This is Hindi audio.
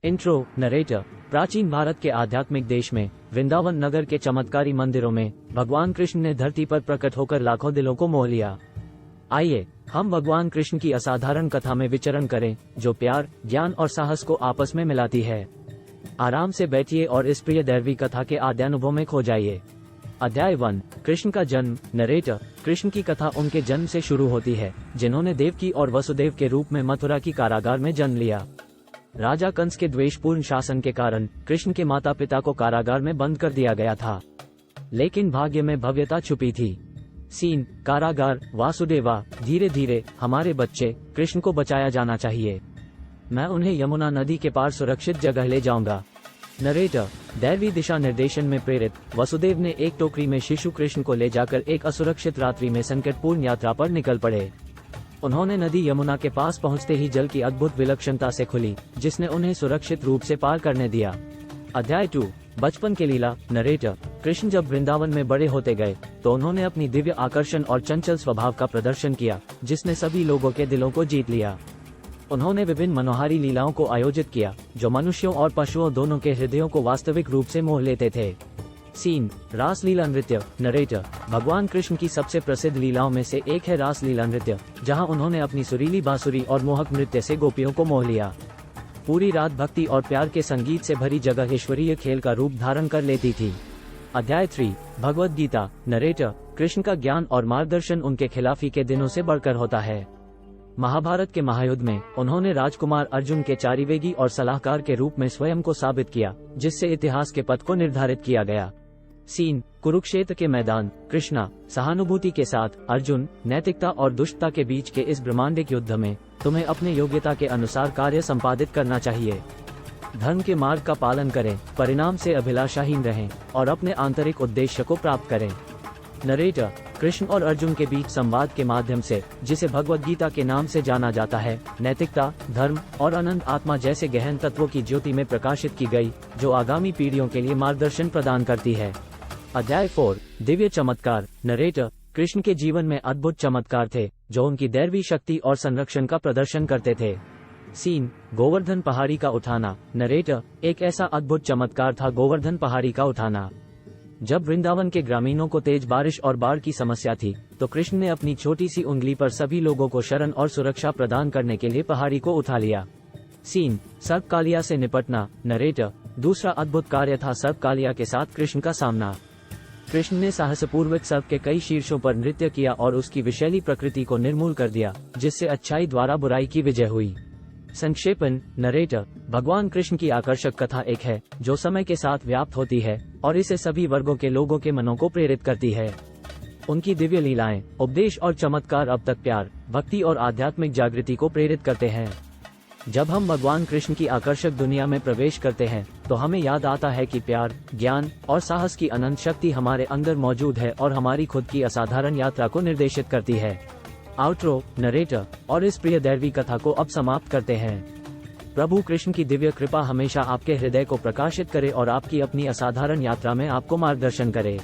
Intro narrator. प्राचीन भारत के आध्यात्मिक देश में वृंदावन नगर के चमत्कारी मंदिरों में भगवान कृष्ण ने धरती पर प्रकट होकर लाखों दिलों को मोह लिया। आइए हम भगवान कृष्ण की असाधारण कथा में विचरण करें, जो प्यार, ज्ञान और साहस को आपस में मिलाती है। आराम से बैठिए और इस प्रिय दैवी कथा के आद्यानुभव में खो जाइए। अध्याय 1, कृष्ण का जन्म। नरेटर। कृष्ण की कथा उनके जन्म से शुरू होती है, जिन्होंने देवकी और वसुदेव के रूप में मथुरा की कारागार में जन्म लिया। राजा कंस के द्वेषपूर्ण शासन के कारण कृष्ण के माता पिता को कारागार में बंद कर दिया गया था, लेकिन भाग्य में भव्यता छुपी थी। सीन, कारागार। वासुदेवा, धीरे धीरे हमारे बच्चे कृष्ण को बचाया जाना चाहिए। मैं उन्हें यमुना नदी के पार सुरक्षित जगह ले जाऊंगा। नरेटर। दैवी दिशा निर्देशन में प्रेरित वसुदेव ने एक टोकरी में शिशु कृष्ण को ले जाकर एक असुरक्षित रात्रि में संकटपूर्ण यात्रा पर निकल पड़े। उन्होंने नदी यमुना के पास पहुंचते ही जल की अद्भुत विलक्षणता से खुली, जिसने उन्हें सुरक्षित रूप से पार करने दिया। अध्याय 2, बचपन के लीला। नरेटर। कृष्ण जब वृंदावन में बड़े होते गए तो उन्होंने अपनी दिव्य आकर्षण और चंचल स्वभाव का प्रदर्शन किया, जिसने सभी लोगों के दिलों को जीत लिया। उन्होंने विभिन्न मनोहारी लीलाओं को आयोजित किया, जो मनुष्यों और पशुओं दोनों के हृदयों को वास्तविक रूप से मोह लेते थे। सीन, रासलीला नृत्य। नरेटर। भगवान कृष्ण की सबसे प्रसिद्ध लीलाओं में से एक है रासलीला नृत्य, जहां उन्होंने अपनी सुरीली बांसुरी और मोहक नृत्य से गोपियों को मोह लिया। पूरी रात भक्ति और प्यार के संगीत से भरी जगह ईश्वरीय खेल का रूप धारण कर लेती थी। अध्याय 3, भगवद गीता। नरेटर। कृष्ण का ज्ञान और मार्गदर्शन उनके खिलाफी के दिनों से बढ़कर होता है। महाभारत के महायुद्ध में उन्होंने राजकुमार अर्जुन के चारिवेगी और सलाहकार के रूप में स्वयं को साबित किया, जिससे इतिहास के पथ को निर्धारित किया गया। सीन, कुरुक्षेत्र के मैदान। कृष्णा, सहानुभूति के साथ अर्जुन, नैतिकता और दुष्टता के बीच के इस ब्रह्मांडिक युद्ध में तुम्हें अपने योग्यता के अनुसार कार्य संपादित करना चाहिए। धर्म के मार्ग का पालन करें, परिणाम से अभिलाषाहीन रहें और अपने आंतरिक उद्देश्य को प्राप्त करें। नरेटर। कृष्ण और अर्जुन के बीच संवाद के माध्यम से, जिसे भगवद गीता के नाम से जाना जाता है, नैतिकता, धर्म और अनंत आत्मा जैसे गहन तत्वों की ज्योति में प्रकाशित की गई, जो आगामी पीढ़ियों के लिए मार्गदर्शन प्रदान करती है। अध्याय 4, दिव्य चमत्कार। नरेटर। कृष्ण के जीवन में अद्भुत चमत्कार थे, जो उनकी दैवी शक्ति और संरक्षण का प्रदर्शन करते थे। सीन, गोवर्धन पहाड़ी का उठाना। नरेटर। एक ऐसा अद्भुत चमत्कार था गोवर्धन पहाड़ी का उठाना। जब वृंदावन के ग्रामीणों को तेज बारिश और बाढ़ की समस्या थी, तो कृष्ण ने अपनी छोटी सी उंगली पर सभी लोगों को शरण और सुरक्षा प्रदान करने के लिए पहाड़ी को उठा लिया। सीन, सर्पकालिया से निपटना। नरेटर। दूसरा अद्भुत कार्य था सर्पकालिया के साथ कृष्ण का सामना। कृष्ण ने साहसपूर्वक सर्प के कई शीर्षों पर नृत्य किया और उसकी विषैली प्रकृति को निर्मूल कर दिया, जिससे अच्छाई द्वारा बुराई की विजय हुई। संक्षेपन। नरेटर। भगवान कृष्ण की आकर्षक कथा एक है, जो समय के साथ व्याप्त होती है और इसे सभी वर्गों के लोगों के मनों को प्रेरित करती है। उनकी दिव्य लीलाएं, उपदेश और चमत्कार अब तक प्यार, भक्ति और आध्यात्मिक जागृति को प्रेरित करते हैं। जब हम भगवान कृष्ण की आकर्षक दुनिया में प्रवेश करते हैं, तो हमें याद आता है कि प्यार, ज्ञान और साहस की अनंत शक्ति हमारे अंदर मौजूद है और हमारी खुद की असाधारण यात्रा को निर्देशित करती है। आउट्रो। नरेटर। और इस प्रिय दैवी कथा को अब समाप्त करते हैं। प्रभु कृष्ण की दिव्य कृपा हमेशा आपके हृदय को प्रकाशित करे और आपकी अपनी असाधारण यात्रा में आपको मार्गदर्शन करे।